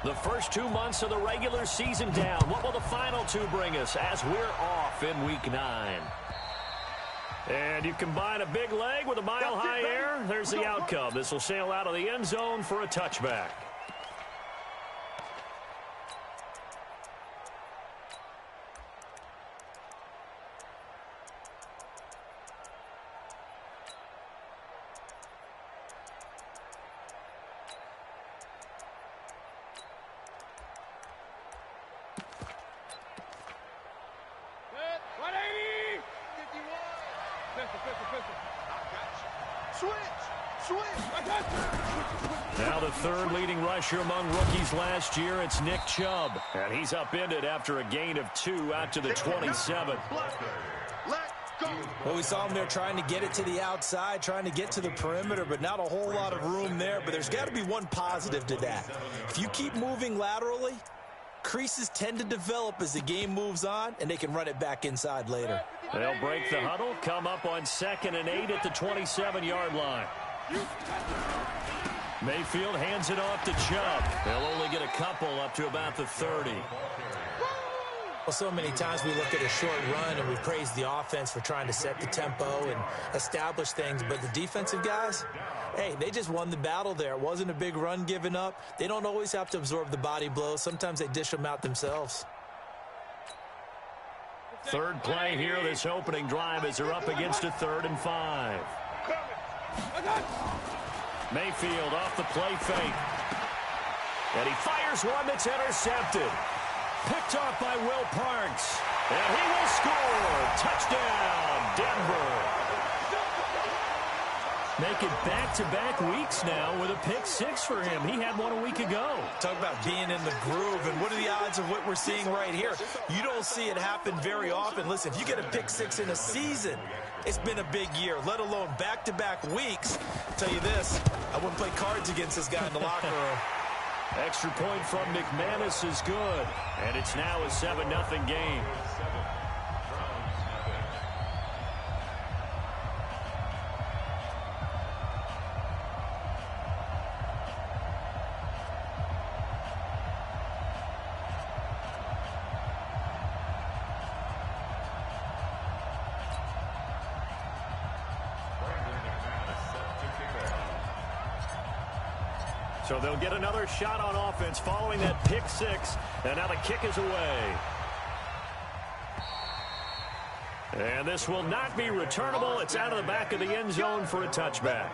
The first 2 months of the regular season down. What will the final two bring us as we're off in Week 9? And you combine a big leg with a mile-high air. There's the outcome. This will sail out of the end zone for a touchback. Now the third leading rusher among rookies last year, it's Nick Chubb. And he's upended after a gain of 2 out to the 27. Well, we saw him there trying to get it to the outside, trying to get to the perimeter, but not a whole lot of room there. But there's got to be one positive to that. If you keep moving laterally, creases tend to develop as the game moves on, and they can run it back inside later. They'll break the huddle, come up on 2nd and 8 at the 27-yard line. Mayfield hands it off to Chubb. They'll only get a couple up to about the 30. Well, so many times we look at a short run and we praise the offense for trying to set the tempo and establish things, but the defensive guys, hey, they just won the battle there. It wasn't a big run given up. They don't always have to absorb the body blows. Sometimes they dish them out themselves. Third play here, this opening drive, as they're up against a 3rd and 5. Mayfield off the play fake. And he fires one that's intercepted. Picked off by Will Parks. And he will score. Touchdown, Denver. Make it back-to-back weeks now with a pick 6 for him. He had one a week ago. Talk about being in the groove, and what are the odds of what we're seeing right here? You don't see it happen very often. Listen, if you get a pick 6 in a season, it's been a big year, let alone back-to-back weeks. I'll tell you this, I wouldn't play cards against this guy in the locker room. Extra point from McManus is good, and it's now a 7-0 game. So they'll get another shot on offense following that pick 6. And now the kick is away. And this will not be returnable. It's out of the back of the end zone for a touchback.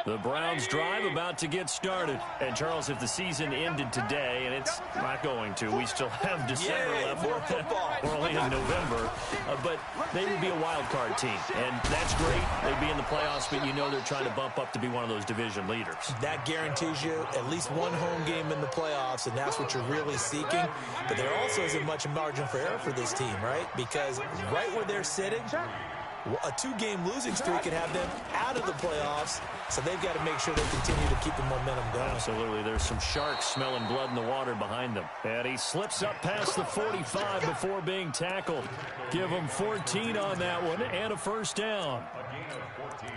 The Browns drive about to get started. And, Charles, if the season ended today, and it's not going to, we still have December left. We're only in November. But they would be a wild card team. And that's great. They'd be in the playoffs, but you know they're trying to bump up to be one of those division leaders. That guarantees you at least one home game in the playoffs, and that's what you're really seeking. But there also isn't much margin for error for this team, right? Because right where they're sitting, a 2-game losing streak could have them out of the playoffs, so they've got to make sure they continue to keep the momentum going. Absolutely. There's some sharks smelling blood in the water behind them. And he slips up past the 45 before being tackled. Give him 14 on that one and a first down. A gain of 14.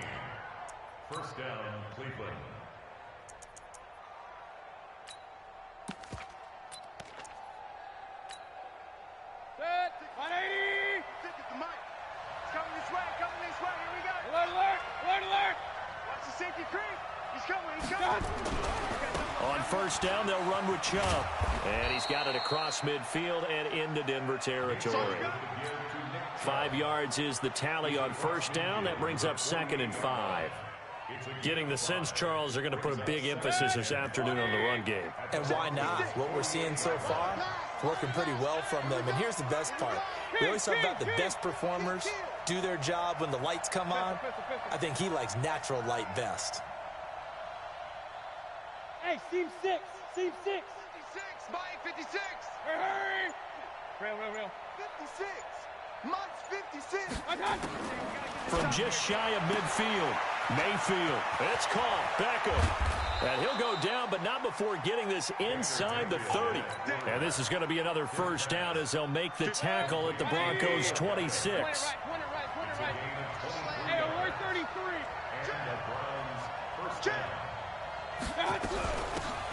First down, Cleveland. Set. 180. Stick it to Mike. Coming this way, here we go. Alert, alert, alert, alert. Watch the safety creep. He's coming. On first down, they'll run with Chubb. And he's got it across midfield and into Denver territory. 5 yards is the tally on first down. That brings up 2nd and 5. Getting the sense, Charles, they're going to put a big emphasis this afternoon on the run game. And why not? What we're seeing so far, it's working pretty well from them. And here's the best part. We always talk about the best performers do their job when the lights come on. I think he likes natural light best. Hey, seam 6. 56, Mike, 56. Hurry. Real. 56. Mike's 56. From just shy of midfield, Mayfield. It's caught. Beckham. And he'll go down, but not before getting this inside the 30. And this is going to be another first down as they'll make the tackle at the Broncos' 26. Hey, we're 33.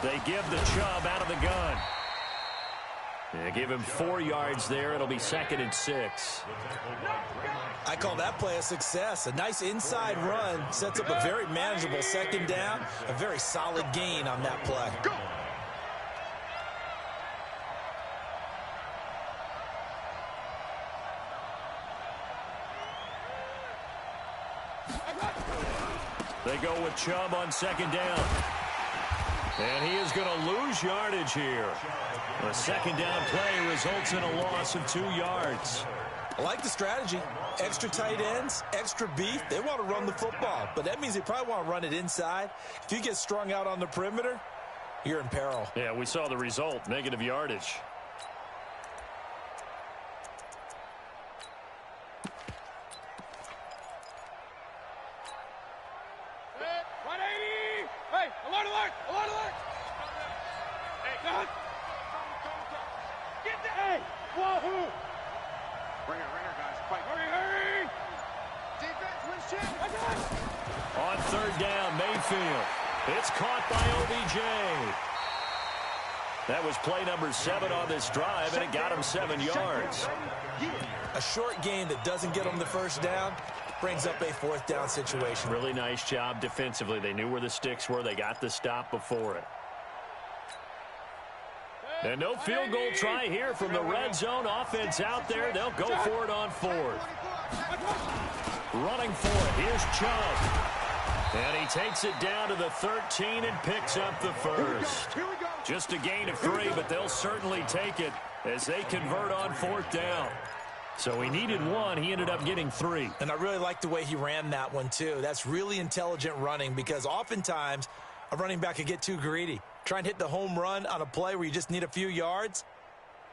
They give the Chubb out of the gun. They give him 4 yards there. It'll be 2nd and 6. I call that play a success. A nice inside run sets up a very manageable 2nd down. A very solid gain on that play. They go with Chubb on 2nd down. And he is going to lose yardage here. The 2nd down play results in a loss of 2 yards. I like the strategy. Extra tight ends, extra beef. They want to run the football, but that means they probably want to run it inside. If you get strung out on the perimeter, you're in peril. Yeah, we saw the result, negative yardage. Hey, alert, alert, alert, alert. Hey, God. Get the hey. Wahoo. Bring her, guys. Fight. Hurry, hurry. Defense, win shit. On 3rd down, Mayfield. It's caught by OBJ. That was play number 7 on this drive, and it got him 7 yards. A short gain that doesn't get them the first down brings up a 4th down situation. Really nice job defensively. They knew where the sticks were. They got the stop before it. And no field goal try here from the red zone. Offense out there. They'll go for it on 4th. Running for it. Here's Chubb. And he takes it down to the 13 and picks up the first. Just a gain of 3, but they'll certainly take it as they convert on 4th down. So he needed 1. He ended up getting 3. And I really like the way he ran that one, too. That's really intelligent running because oftentimes a running back can get too greedy. Try and hit the home run on a play where you just need a few yards.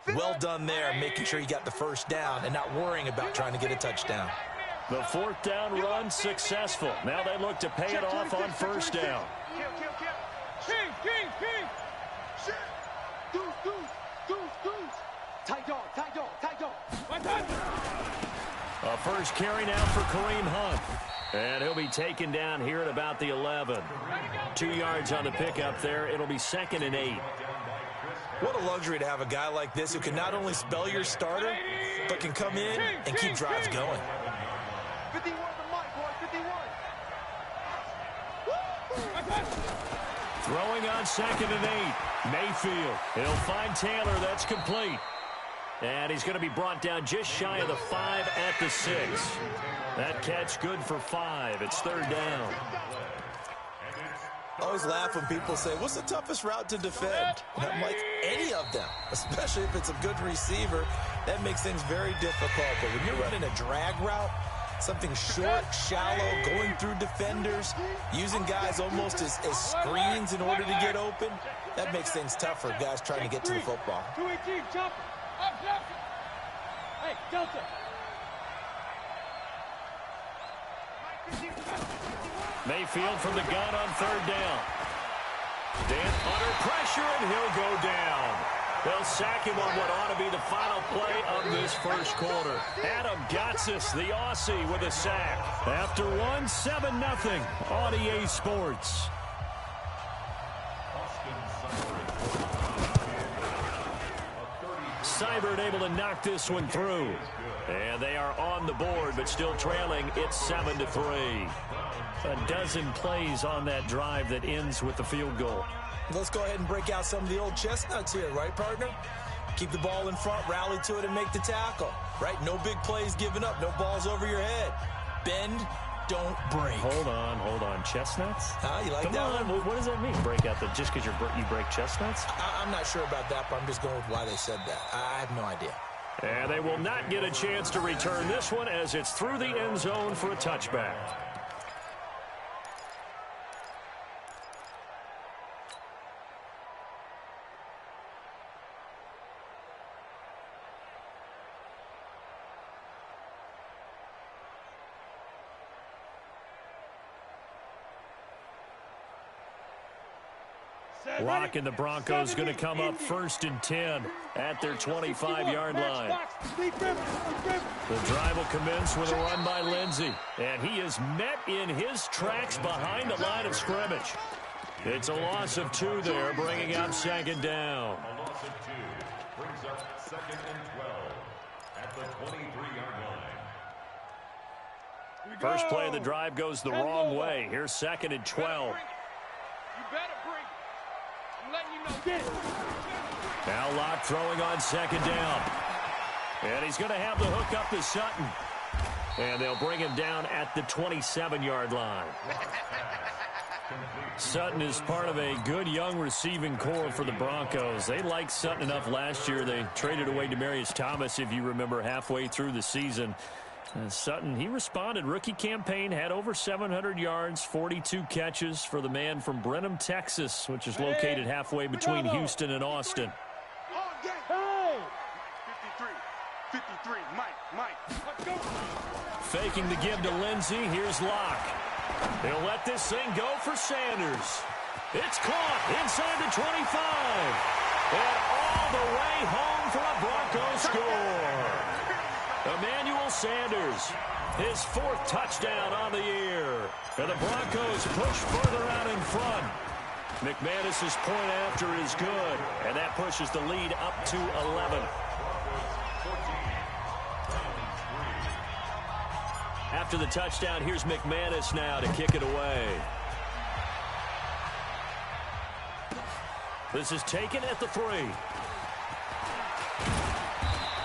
Well done there, making sure you got the first down and not worrying about trying to get a touchdown. The 4th down run successful. Now they look to pay it off on 1st down. King. Goose. Tight dog. A first carry now for Kareem Hunt. And he'll be taken down here at about the 11. 2 yards on the pickup there. It'll be 2nd and 8. What a luxury to have a guy like this who can not only spell your starter, but can come in and keep drives going. 51 the mic, boy. 51. Throwing on 2nd and 8. Mayfield. He'll find Taylor. That's complete. And he's going to be brought down just shy of the 5 at the 6. That catch good for 5. It's 3rd down. I always laugh when people say, what's the toughest route to defend? And I'm like, any of them, especially if it's a good receiver. That makes things very difficult. But when you're running a drag route, something short, shallow, going through defenders, using guys almost as screens in order to get open, that makes things tough for guys trying to get to the football. 218, jump. Hey, Delta. Mayfield from the gun on 3rd down. Dan under pressure, and he'll go down. They'll sack him on what ought to be the final play of this first quarter. Adam Gotsis, the Aussie, with a sack. After 7-0 on EA Sports. Seibert able to knock this one through. And they are on the board, but still trailing. It's 7-3. A dozen plays on that drive that ends with the field goal. Let's go ahead and break out some of the old chestnuts here, right, partner? Keep the ball in front, rally to it, and make the tackle, right? No big plays given up, no balls over your head. Bend, don't break. Hold on. Chestnuts? You like Come that on. one? What does that mean? Break out just because you break chestnuts? I'm not sure about that, but I'm just going with why they said that. I have no idea. And they will not get a chance to return this one as it's through the end zone for a touchback. Lock and the Broncos going to come up 1st and 10 at their 25-yard line. The drive will commence with a run by Lindsey. And he is met in his tracks behind the line of scrimmage. It's a loss of 2 there, bringing up 2nd down. A loss of 2 brings up 2nd and 12 at the 23-yard line. First play of the drive goes the wrong way. Here's 2nd and 12. You better bring it. I'm letting you know. Get it. Now Locke throwing on 2nd down. And he's going to have the hook up to Sutton. And they'll bring him down at the 27-yard line. Sutton is part of a good young receiving core for the Broncos. They liked Sutton enough last year. They traded away Demaryius Thomas, if you remember, halfway through the season. Sutton, he responded. Rookie campaign, had over 700 yards, 42 catches for the man from Brenham, Texas, which is located halfway between Houston and Austin. 53, Mike. Let's go. Faking the give to Lindsey. Here's Locke. He'll let this thing go for Sanders. It's caught inside the 25. And all the way home for a Broncos score. Emmanuel Sanders, his 4th touchdown on the year. And the Broncos push further out in front. McManus's point after is good. And that pushes the lead up to 11. After the touchdown, here's McManus now to kick it away. This is taken at the 3.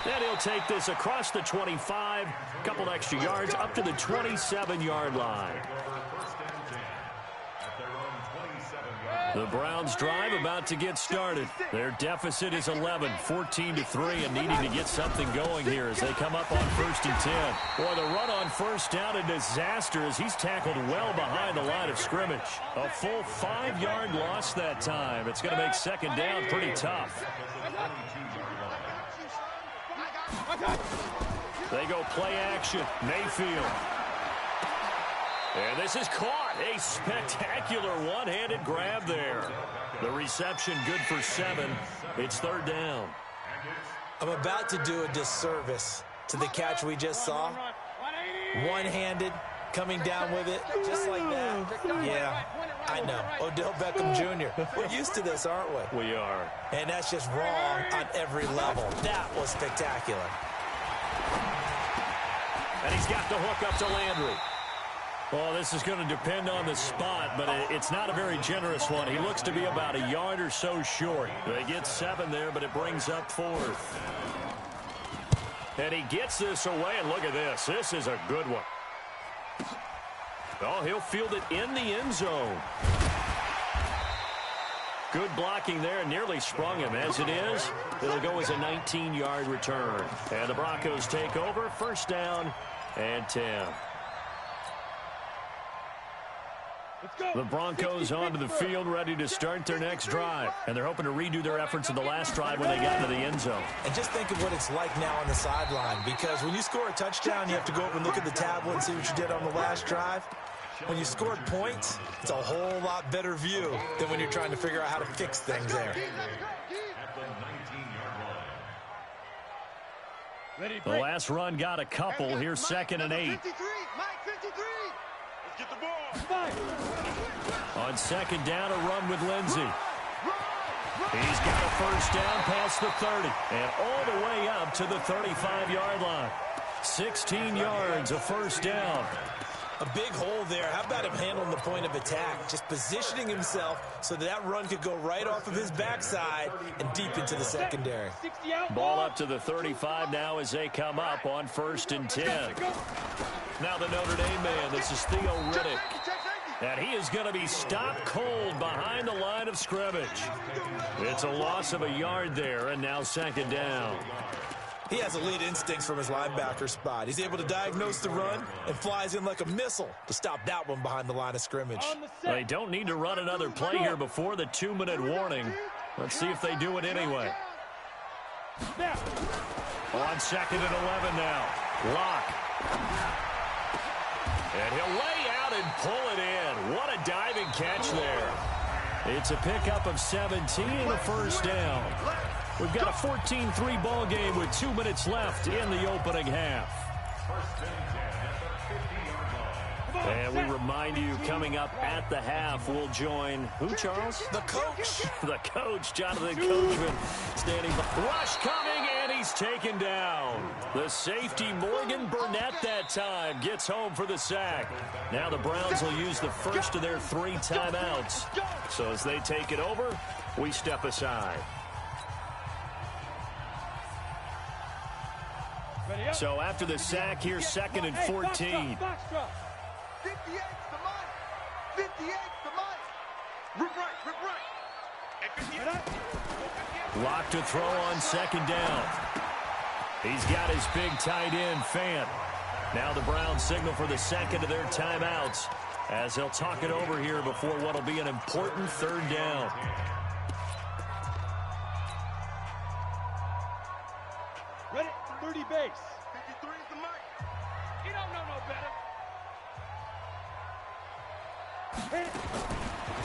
And he'll take this across the 25, couple extra yards up to the 27-yard line. The Browns drive about to get started. Their deficit is 11, 14-3, and needing to get something going here as they come up on 1st and 10. Boy, the run on 1st down, a disaster as he's tackled well behind the line of scrimmage. A full 5-yard loss that time. It's going to make 2nd down pretty tough. They go play action. Mayfield. And this is caught. A spectacular one-handed grab there. The reception good for 7. It's 3rd down. I'm about to do a disservice to the catch we just saw. One-handed, coming down with it, just like that. Yeah, I know. Odell Beckham Jr. We're used to this, aren't we? We are. And that's just wrong on every level. That was spectacular. And he's got the hook up to Landry. Well, this is going to depend on the spot, but it's not a very generous one. He looks to be about a yard or so short. They get 7 there, but it brings up 4th. And he gets this away, and look at this. This is a good one. Oh, he'll field it in the end zone. Good blocking there, and nearly sprung him. As it is, it'll go as a 19-yard return. And the Broncos take over, 1st down and 10. The Broncos onto the field, ready to start their next drive. And they're hoping to redo their efforts in the last drive when they got into the end zone. And just think of what it's like now on the sideline, because when you score a touchdown, you have to go over and look at the tablet and see what you did on the last drive. When you scored points, it's a whole lot better view than when you're trying to figure out how to fix things there. The last run got a couple. Here's 2nd and 8. Get the ball. On 2nd down, a run with Lindsey. He's got a 1st down past the 30 and all the way up to the 35-yard line. 16 yards, a 1st down. A big hole there. How about him handling the point of attack? Just positioning himself so that run could go right off of his backside and deep into the secondary. Ball up to the 35 now as they come up on 1st and 10. Now the Notre Dame man, this is Theo Riddick. And he is going to be stopped cold behind the line of scrimmage. It's a loss of a yard there, and now 2nd down. He has elite instincts from his linebacker spot. He's able to diagnose the run and flies in like a missile to stop that one behind the line of scrimmage. They don't need to run another play here before the 2-minute warning. Let's see if they do it anyway. On 2nd and 11 now. Locke. And he'll lay out and pull it in. What a diving catch there. It's a pickup of 17 and a first down. We've got a 14-3 ball game with 2 minutes left in the opening half. And we remind you, coming up at the half, we'll join who, Charles? The coach. The coach, Jonathan Coachman, standing by. Rush coming, and he's taken down. The safety, Morgan Burnett, that time gets home for the sack. Now the Browns will use the first of their 3 timeouts. So as they take it over, we step aside. So after the sack, here's 2nd and 14. 58's the mic. 58's the mic. Rip right. Lock to throw on 2nd down. He's got his big tight end, Fant. Now the Browns signal for the 2nd of their timeouts as they'll talk it over here before what will be an important 3rd down. Ready? 30 base. 53's the mic. You don't know no better.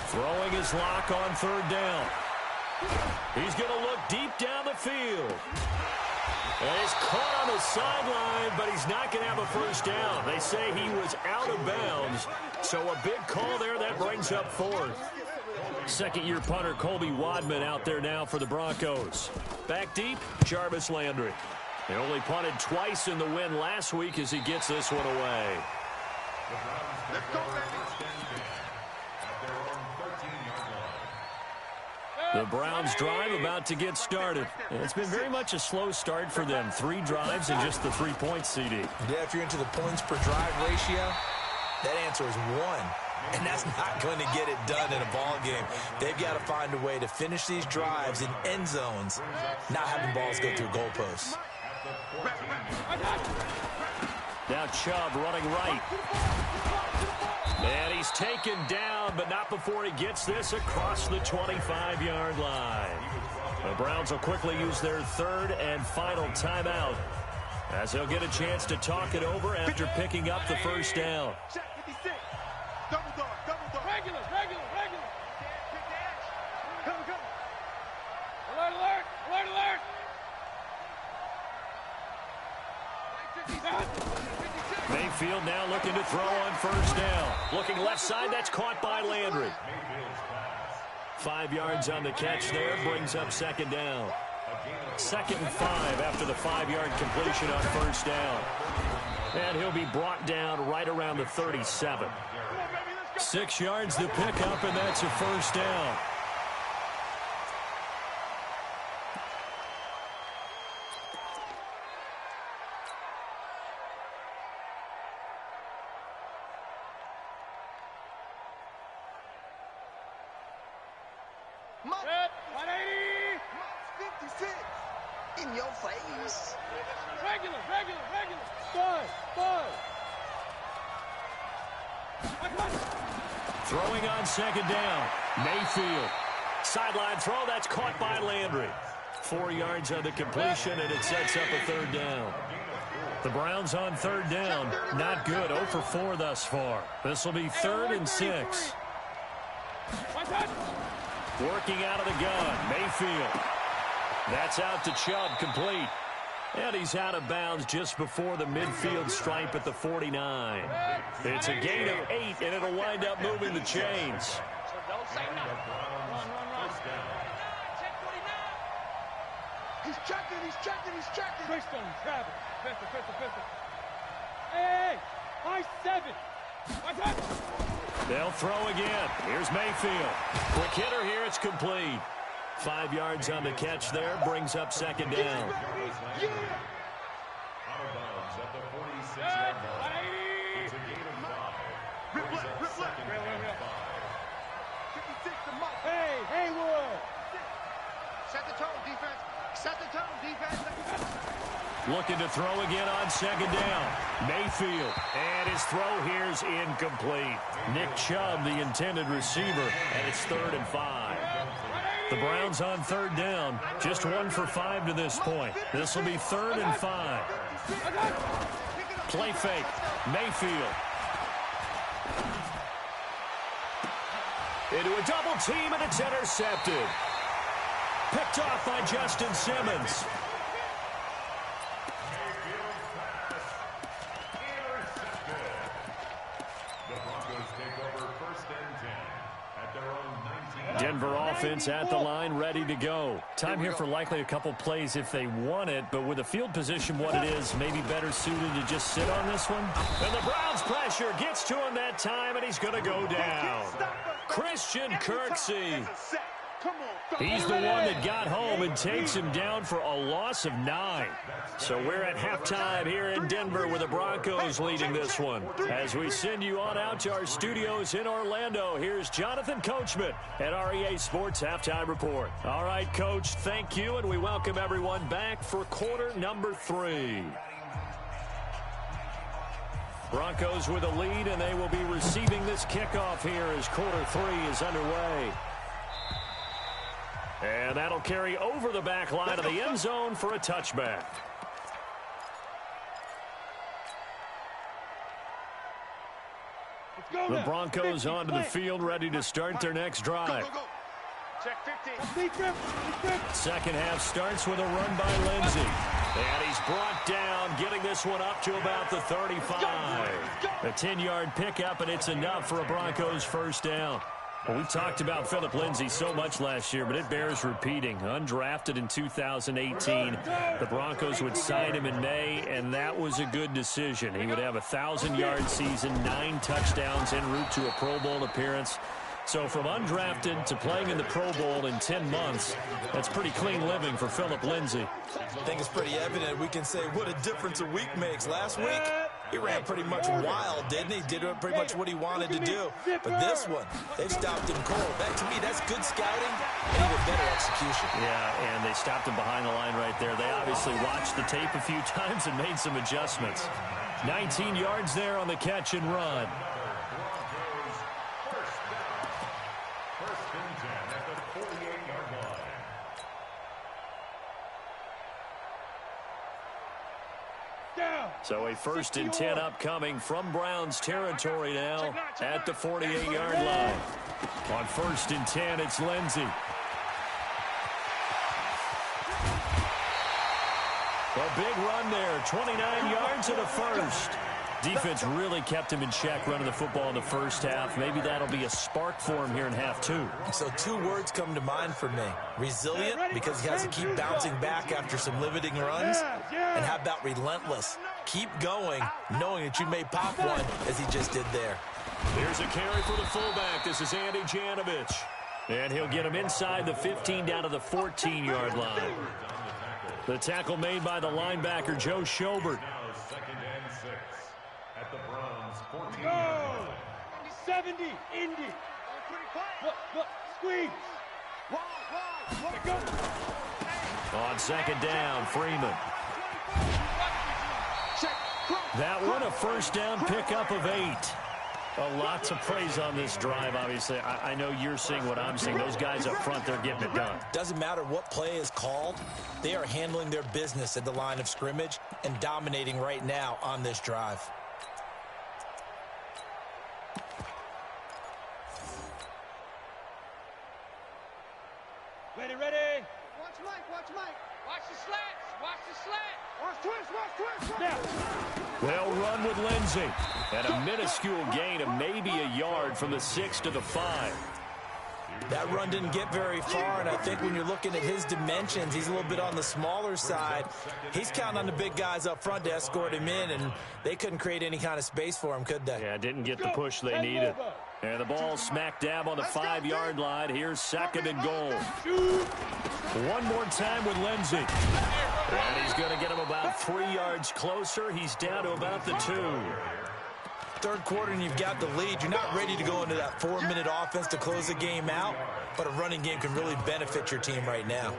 Throwing his lock on 3rd down. He's going to look deep down the field. And he's caught on the sideline, but he's not going to have a first down. They say he was out of bounds, so a big call there that brings up 4th. Second-year punter Colby Wadman out there now for the Broncos. Back deep, Jarvis Landry. He only punted twice in the win last week as he gets this one away. Let's go, baby. The Browns drive about to get started. It's been very much a slow start for them. 3 drives and just the 3 points, CD. Yeah, if you're into the points per drive ratio, that answer is 1. And that's not going to get it done in a ball game. They've got to find a way to finish these drives in end zones, not having balls go through goalposts. Now Chubb running right. And he's taken down, but not before he gets this across the 25-yard line. The Browns will quickly use their 3rd and final timeout as they'll get a chance to talk it over after picking up the first down. Double dog. Regular. Come. Alert. Mayfield now looking to throw on first down. Looking left side, that's caught by Landry. 5 yards on the catch there, brings up 2nd down. 2nd and 5 after the 5-yard completion on first down. And he'll be brought down right around the 37. 6 yards to pick up, and that's a first down. Set, 180. 56. In your face. Regular. Bud. Throwing on 2nd down. Mayfield. Sideline throw, that's caught by Landry. 4 yards on the completion, and it sets up a 3rd down. The Browns on 3rd down. Not good. 0 for 4 thus far. This will be 3rd and 6. Working out of the gun, Mayfield. That's out to Chubb, complete. And he's out of bounds just before the midfield stripe at the 49. It's a gain of 8, and it'll wind up moving the chains. Don't say nothing. Run. He's checking. Pistol, Travis. Pistol. Hey, high 7. They'll throw again. Here's Mayfield. Quick hitter here. It's complete. 5 yards on the catch there. Brings up 2nd down. Out of bounds at the 46-yard line. It's a gain of 5. Brings up 2nd and 5. Hey, Haywood. Set the tone, defense. Looking to throw again on 2nd down. Mayfield. And his throw here's incomplete. Nick Chubb, the intended receiver, and it's 3rd and 5. The Browns on 3rd down. Just 1 for 5 to this point. This will be 3rd and 5. Play fake. Mayfield. Into a double team, and it's intercepted. Picked off by Justin Simmons. Denver offense at the line, ready to go. Time here for likely a couple plays if they want it, but with the field position what it is, maybe better suited to just sit on this one. And the Browns pressure gets to him that time, and he's going to go down. Christian Kirksey. He's the one that got home and takes him down for a loss of 9. So we're at halftime here in Denver with the Broncos leading this one. As we send you on out to our studios in Orlando, here's Jonathan Coachman at REA Sports Halftime Report. All right, Coach, thank you, and we welcome everyone back for quarter number 3. Broncos with a lead, and they will be receiving this kickoff here as quarter 3 is underway. And that'll carry over the back line of the end zone for a touchback. The Broncos onto the field, ready to start their next drive. Second half starts with a run by Lindsey. And he's brought down, getting this one up to about the 35. A 10-yard pickup, and it's enough for a Broncos first down. Well, we talked about Phillip Lindsay so much last year, but it bears repeating. Undrafted in 2018, the Broncos would sign him in May, and that was a good decision. He would have a 1,000-yard season, 9 touchdowns en route to a Pro Bowl appearance. So from undrafted to playing in the Pro Bowl in 10 months, that's pretty clean living for Phillip Lindsay. I think it's pretty evident. We can say what a difference a week makes. Last week, he ran pretty much wild, didn't he? Did pretty much what he wanted to do. But this one, they've stopped him cold. That, to me, that's good scouting and even better execution. Yeah, and they stopped him behind the line right there. They obviously watched the tape a few times and made some adjustments. 19 yards there on the catch and run. So a 1st and 10 upcoming from Browns territory now at the 48-yard line. On 1st and 10, it's Lindsey. A big run there, 29 yards and a first. Defense really kept him in check running the football in the first half. Maybe that'll be a spark for him here in half 2. So 2 words come to mind for me. Resilient, because he has to keep bouncing back after some limiting runs. And how about relentless? Keep going, knowing that you may pop one, as he just did there. Here's a carry for the fullback. This is Andy Janovich. And he'll get him inside the 15 down to the 14-yard line. The tackle made by the linebacker, Joe Schobert. 2nd and 6 at the Browns 14-yard line. 70, Indy. Look, squeeze. Go. On 2nd down, Freeman. That one, a first down pickup of 8. A lot to praise on this drive, obviously. I know you're seeing what I'm seeing. Those guys up front, they're getting it done. Doesn't matter what play is called. They are handling their business at the line of scrimmage and dominating right now on this drive. Ready. Watch Mike. Watch the slats. Watch the slat. Watch twist. Now. They'll run with Lindsey. And a minuscule gain of maybe a yard from the 6 to the 5. That run didn't get very far, and I think when you're looking at his dimensions, he's a little bit on the smaller side. He's counting on the big guys up front to escort him in, and they couldn't create any kind of space for him, could they? Yeah, didn't get the push they needed. And the ball smack dab on the 5-yard line. Here's 2nd and goal. One more time with Lindsey. And he's going to get him about 3 yards closer. He's down to about the 2. Third quarter and you've got the lead. You're not ready to go into that 4-minute offense to close the game out, but a running game can really benefit your team right now.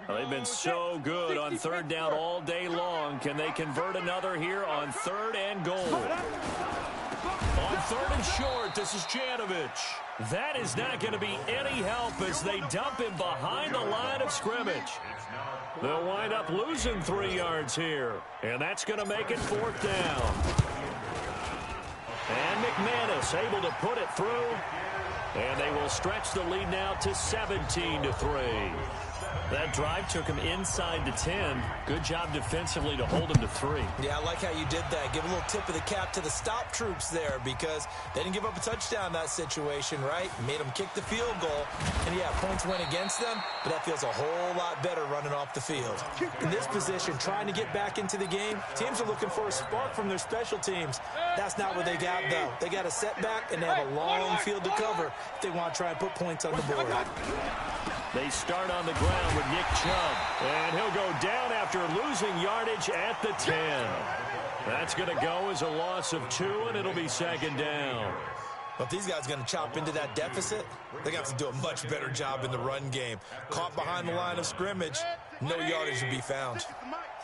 Well, they've been so good on 3rd down all day long. Can they convert another here on 3rd and goal? On 3rd and short, this is Janovich. That is not going to be any help as they dump him behind the line of scrimmage. They'll wind up losing 3 yards here, and that's going to make it 4th down. McManus able to put it through. And they will stretch the lead now to 17-3. That drive took him inside the 10. Good job defensively to hold him to 3. Yeah, I like how you did that. Give a little tip of the cap to the stop troops there because they didn't give up a touchdown in that situation, right? Made them kick the field goal. And, yeah, points went against them, but that feels a whole lot better running off the field. In this position, trying to get back into the game, teams are looking for a spark from their special teams. That's not what they got, though. They got a setback, and they have a long field to cover if they want to try and put points on the board. They start on the ground with Nick Chubb, and he'll go down after losing yardage at the 10. That's going to go as a loss of 2, and it'll be second down. But these guys are going to chop into that deficit. They're going to have to do a much better job in the run game. Caught behind the line of scrimmage, no yardage to be found.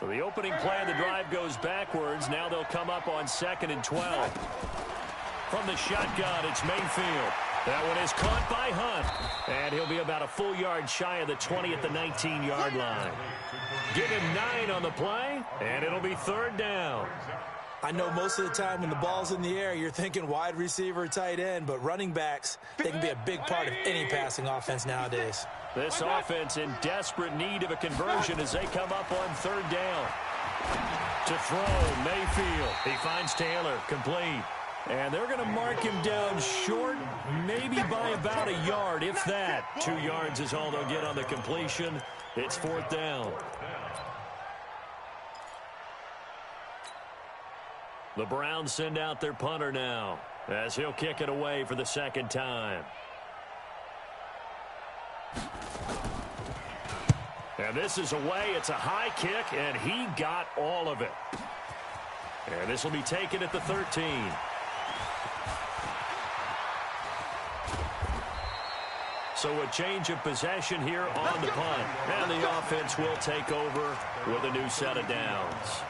So the opening play of the drive goes backwards. Now they'll come up on 2nd and 12. From the shotgun, it's Mayfield. That one is caught by Hunt, and he'll be about a full yard shy of the 20 at the 19-yard line. Give him 9 on the play, and it'll be 3rd down. I know most of the time when the ball's in the air, you're thinking wide receiver, tight end, but running backs, they can be a big part of any passing offense nowadays. This offense in desperate need of a conversion as they come up on 3rd down. To throw, Mayfield. He finds Taylor, complete. And they're going to mark him down short, maybe by about a yard, if that. 2 yards is all they'll get on the completion. It's 4th down. The Browns send out their punter now as he'll kick it away for the 2nd time. And this is away. It's a high kick, and he got all of it. And this will be taken at the 13. So a change of possession here on the punt. And the offense will take over with a new set of downs.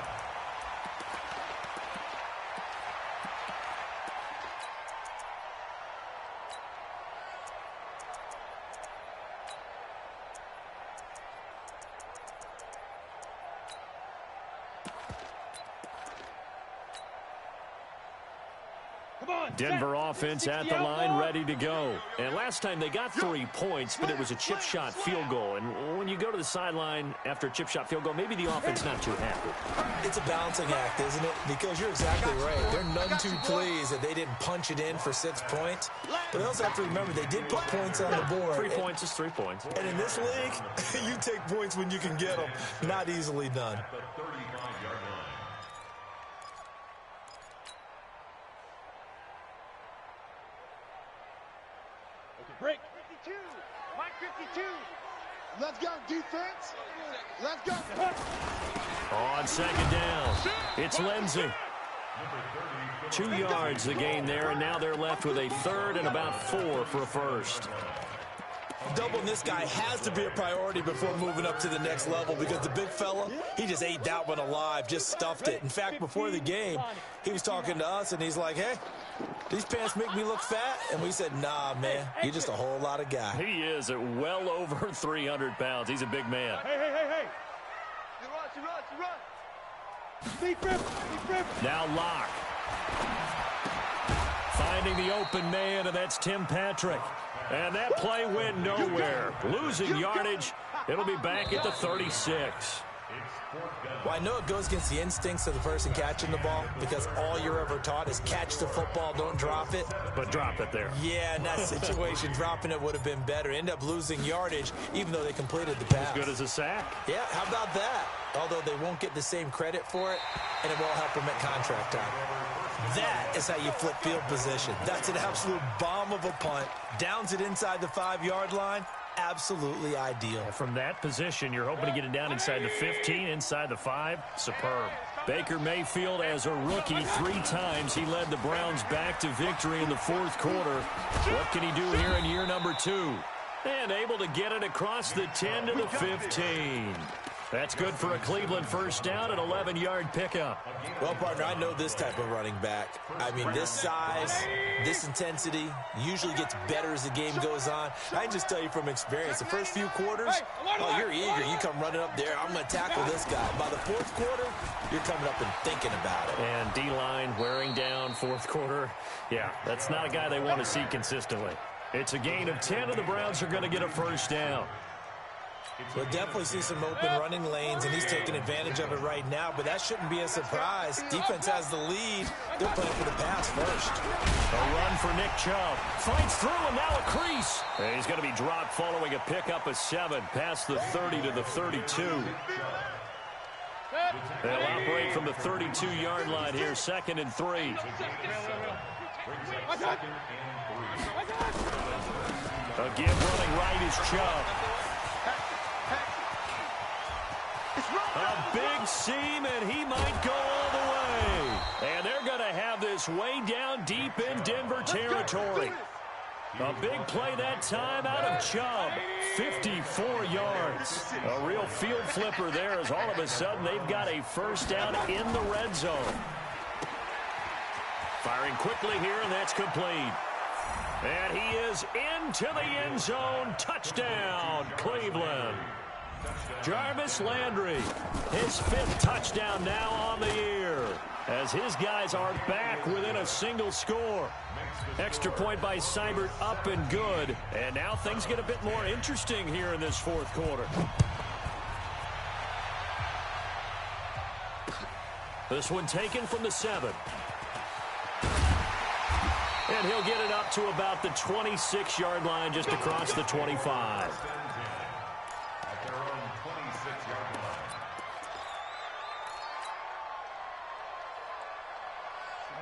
Denver offense at the line, ready to go. And last time they got 3 points, but it was a chip shot field goal. And when you go to the sideline after a chip shot field goal, maybe the offense not too happy. It's a balancing act, isn't it? Because you're exactly right. They're none too pleased that they didn't punch it in for 6 points. But they also have to remember they did put points on the board. 3 points is 3 points. And in this league, you take points when you can get them. Not easily done. Break. 52. Mike 52. Let's go, defense. Let's go. On 2nd down, it's Lindsey. 2 yards the gain there, and now they're left with a 3rd and about 4 for a first. Doubling this guy has to be a priority before moving up to the next level because the big fella, he just ate that one alive, just stuffed it. In fact, before the game, he was talking to us, and he's like, hey, these pants make me look fat? And we said, nah, man, you're just a whole lot of guy. He is at well over 300 pounds. He's a big man. Hey. You run. Deep rip. Now Locke. Finding the open man, and that's Tim Patrick. And that play went nowhere. Losing yardage. It'll be back at the 36. Well, I know it goes against the instincts of the person catching the ball because all you're ever taught is catch the football, don't drop it. But drop it there. Yeah, in that situation, dropping it would have been better. End up losing yardage even though they completed the pass. As good as a sack. Yeah, how about that? Although they won't get the same credit for it, and it won't help them at contract time. That is how you flip field position. That's an absolute bomb of a punt. Downs it inside the 5-yard line. Absolutely ideal. From that position, you're hoping to get it down inside the 15, inside the 5. Superb. Baker Mayfield, as a rookie, 3 times he led the Browns back to victory in the 4th quarter. What can he do here in year number 2? And able to get it across the 10 to the 15. That's good for a Cleveland first down, an 11-yard pickup. Well, partner, I know this type of running back. I mean, this size, this intensity usually gets better as the game goes on. I can just tell you from experience, the first few quarters, oh, you're eager. You come running up there, I'm going to tackle this guy. By the fourth quarter, you're coming up and thinking about it. And D-line wearing down fourth quarter. Yeah, that's not a guy they want to see consistently. It's a gain of 10, and the Browns are going to get a first down. We'll definitely see some open running lanes, and he's taking advantage of it right now, but that shouldn't be a surprise. Defense has the lead. They're playing for the pass first. A run for Nick Chubb. Fights through, and now a crease. And he's going to be dropped following a pickup of 7 past the 30 to the 32. They'll operate from the 32-yard line here, 2nd and 3. Again, running right is Chubb. A big seam, and he might go all the way. And they're going to have this way down deep in Denver territory. A big play that time out of Chubb. 54 yards. A real field flipper there as all of a sudden they've got a first down in the red zone. Firing quickly here, and that's complete. And he is into the end zone. Touchdown, Cleveland. Jarvis Landry, his 5th touchdown now on the year, as his guys are back within a single score. Extra point by Seibert, up and good. And now things get a bit more interesting here in this fourth quarter. This one taken from the 7. And he'll get it up to about the 26-yard line, just across the 25.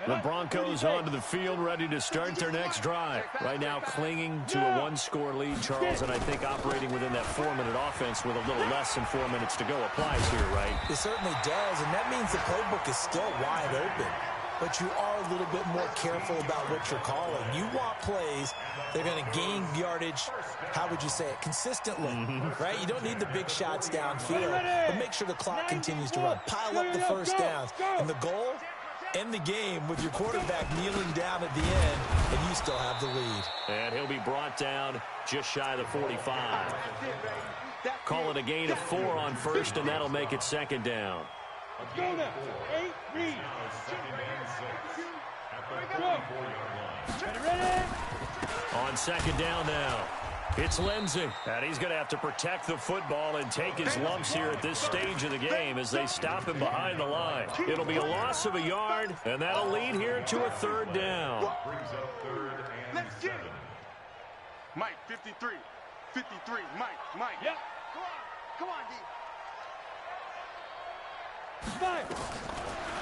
The Broncos onto the field, ready to start their next drive. Right now clinging to a 1-score lead, Charles, and I think operating within that 4-minute offense with a little less than 4 minutes to go applies here, right? It certainly does, and that means the playbook is still wide open. But you are a little bit more careful about what you're calling. You want plays that are going to gain yardage, how would you say it, consistently, right? You don't need the big shots downfield, but make sure the clock continues to run. Pile up the first downs. And the goal, end the game with your quarterback kneeling down at the end, and you still have the lead. And he'll be brought down just shy of the 45. Call it a gain of 4 on first, and that'll make it 2nd down. Go now. 8, read. Ready? On 2nd down now, it's Lindsey. And he's going to have to protect the football and take his lumps here at this stage of the game as they stop him behind the line. It'll be a loss of a yard, and that'll lead here to a 3rd down. Let's get it. Mike, 53. 53. Mike. Yep. Come on, D.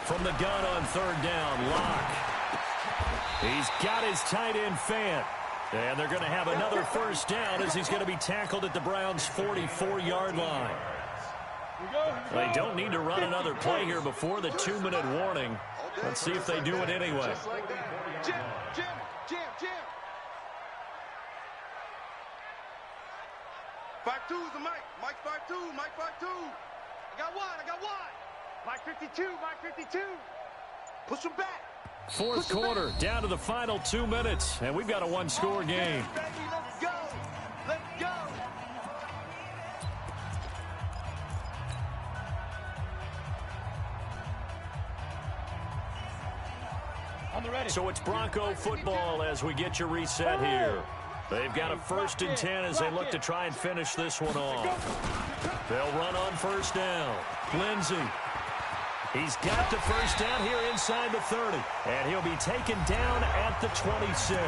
From the gun on 3rd down, Locke. He's got his tight end Fant. And they're going to have another first down as he's going to be tackled at the Browns' 44-yard line. They don't need to run another play here before the 2-minute warning. Let's see if they do it anyway. Jim. 5-2's the Mike. Mike 5-2. Mike 5-2. I got one. Mike 52. Push him back. Fourth quarter, down to the final 2 minutes, and we've got a 1-score game. Let's go. On the ready. So it's Bronco football as we get you reset here. They've got a 1st and 10 as they look to try and finish this one off. They'll run on first down. Lindsey. He's got the first down here inside the 30. And he'll be taken down at the 26.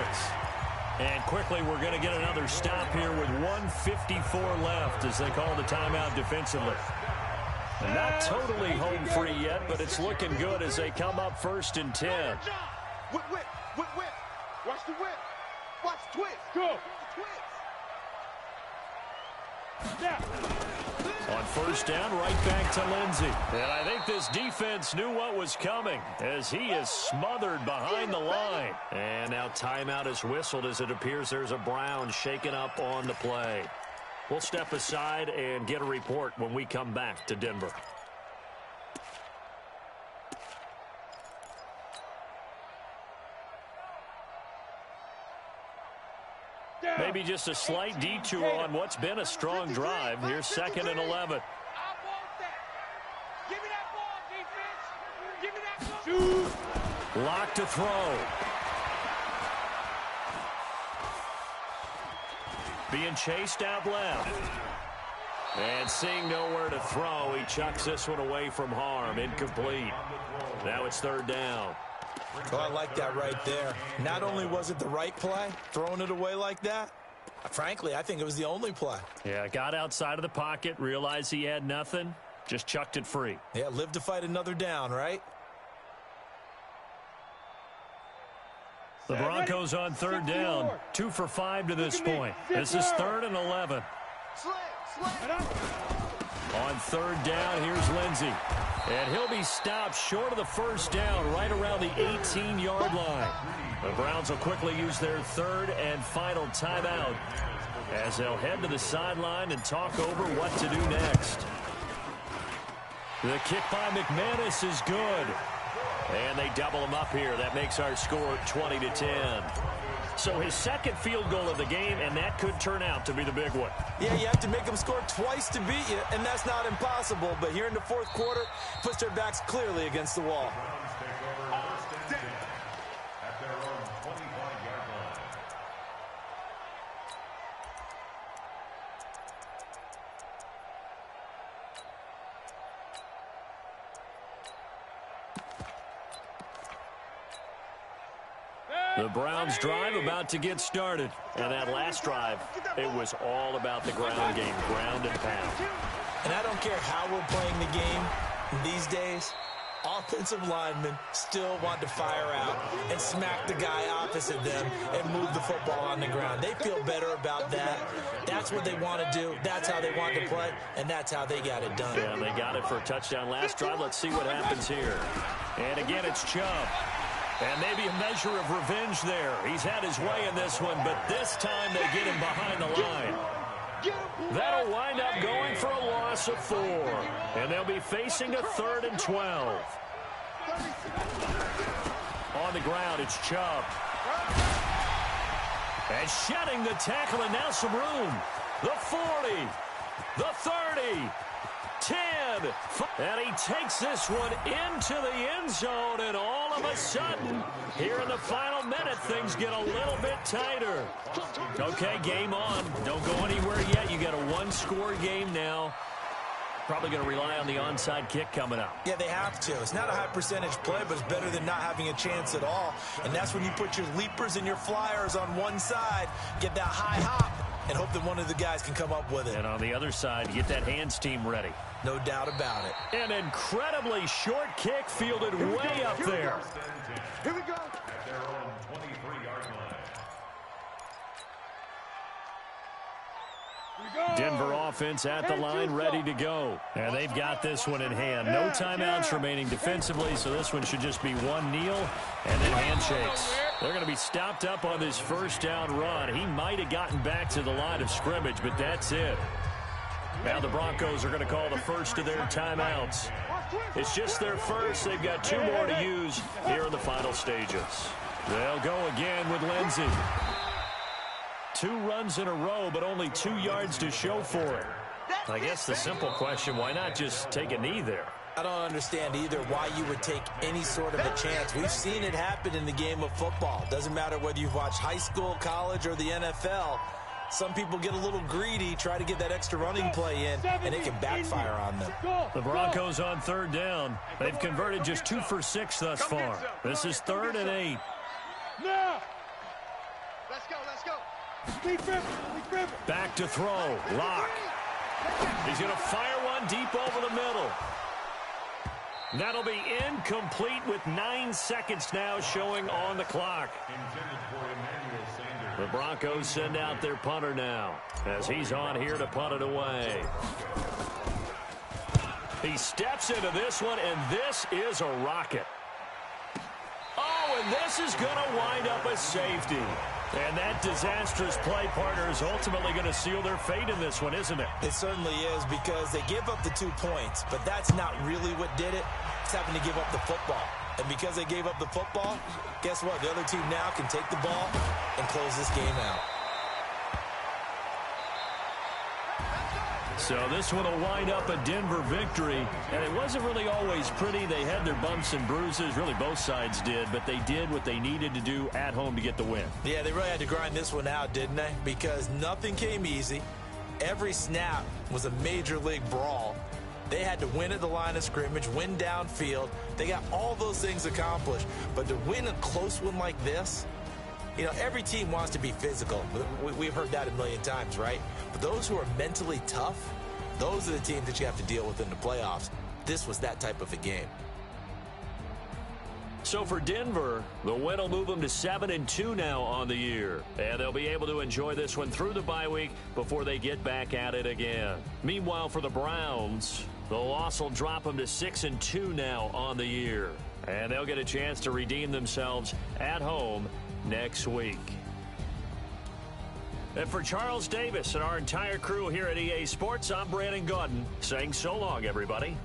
And quickly we're going to get another stop here with 1:54 left as they call the timeout defensively. And not totally home free yet, but it's looking good as they come up 1st and 10. Whip. Watch the whip. Watch twist. Go. Now. On first down, right back to Lindsey. And I think this defense knew what was coming as he is smothered behind the line. And now timeout is whistled as it appears there's a Brown shaken up on the play. We'll step aside and get a report when we come back to Denver. Maybe just a slight detour on what's been a strong drive. Here's 2nd and 11. I want that. Give me that ball, defense. Give me that ball. Lock to throw. Being chased out left. And seeing nowhere to throw, he chucks this one away from harm. Incomplete. Now it's 3rd down. Oh, I like that right there. Not only was it the right play, throwing it away like that, frankly, I think it was the only play. Yeah, got outside of the pocket, realized he had nothing, just chucked it free. Yeah, live to fight another down, right? The Broncos on 3rd down. 2 for 5 to this point. This is 3rd and 11. On 3rd down, here's Lindsey. And he'll be stopped short of the 1st down, right around the 18-yard line. The Browns will quickly use their 3rd and final timeout as they'll head to the sideline and talk over what to do next. The kick by McManus is good. And they double him up here. That makes our score 20-10. So his 2nd field goal of the game, and that could turn out to be the big one. Yeah, you have to make them score twice to beat you, and that's not impossible. But here in the 4th quarter, puts their backs clearly against the wall. At their own 25-yard line. The Browns drive about to get started. And that last drive, it was all about the ground game, ground and pound. And I don't care how we're playing the game these days, offensive linemen still want to fire out and smack the guy opposite them and move the football on the ground. They feel better about that. That's what they want to do. That's how they want to play, and that's how they got it done. Yeah, they got it for a touchdown last drive. Let's see what happens here. And again, it's Chubb. And maybe a measure of revenge there. He's had his way in this one, but this time they get him behind the line. That'll wind up going for a loss of 4. And they'll be facing a 3rd and 12. On the ground, it's Chubb. And shedding the tackle, and now some room. The 40, the 30, 10, and he takes this one into the end zone, and all of a sudden, here in the final minute, things get a little bit tighter. Okay, game on. Don't go anywhere yet. You got a 1-score game now. Probably going to rely on the onside kick coming up. Yeah, they have to. It's not a high percentage play, but it's better than not having a chance at all. And that's when you put your leapers and your flyers on one side, get that high hop, and hope that one of the guys can come up with it. And on the other side, get that hands team ready. No doubt about it. An incredibly short kick fielded way up there. Here we go. At their own 23-yard line. Denver offense at the line, ready to go. And they've got this one in hand. No timeouts remaining defensively, so this one should just be one kneel and then handshakes. They're going to be stopped up on this 1st down run. He might have gotten back to the line of scrimmage, but that's it. Now the Broncos are going to call the first of their timeouts. It's just their first. They've got 2 more to use here in the final stages. They'll go again with Lindsey. 2 runs in a row, but only 2 yards to show for it. I guess the simple question, why not just take a knee there? I don't understand either why you would take any sort of a chance. We've seen it happen in the game of football. Doesn't matter whether you've watched high school, college, or the NFL. Some people get a little greedy, try to get that extra running play in, and it can backfire on them. The Broncos on 3rd down. They've converted just 2 for 6 thus far. This is 3rd and 8. Now. Let's go, let's go. Back to throw. Lock. He's going to fire one deep over the middle. That'll be incomplete with 9 seconds now showing on the clock. The Broncos send out their punter now as he's on here to punt it away. He steps into this one, and this is a rocket. Oh, and this is going to wind up a safety. And that disastrous play partner is ultimately going to seal their fate in this one, isn't it? It certainly is, because they give up the 2 points, but that's not really what did it. It's having to give up the football. And because they gave up the football, guess what? The other team now can take the ball and close this game out. So this one will wind up a Denver victory, and it wasn't really always pretty. They had their bumps and bruises, really both sides did, but they did what they needed to do at home to get the win. Yeah, they really had to grind this one out, didn't they? Because nothing came easy. Every snap was a major league brawl. They had to win at the line of scrimmage, win downfield. They got all those things accomplished, but to win a close one like this, you know, every team wants to be physical. We've heard that a million times, right? But those who are mentally tough, those are the teams that you have to deal with in the playoffs. This was that type of a game. So for Denver, the win will move them to 7-2 now on the year. And they'll be able to enjoy this one through the bye week before they get back at it again. Meanwhile, for the Browns, the loss will drop them to 6-2 now on the year. And they'll get a chance to redeem themselves at home next week. And for Charles Davis and our entire crew here at EA Sports, I'm Brandon Gaudin saying so long, everybody.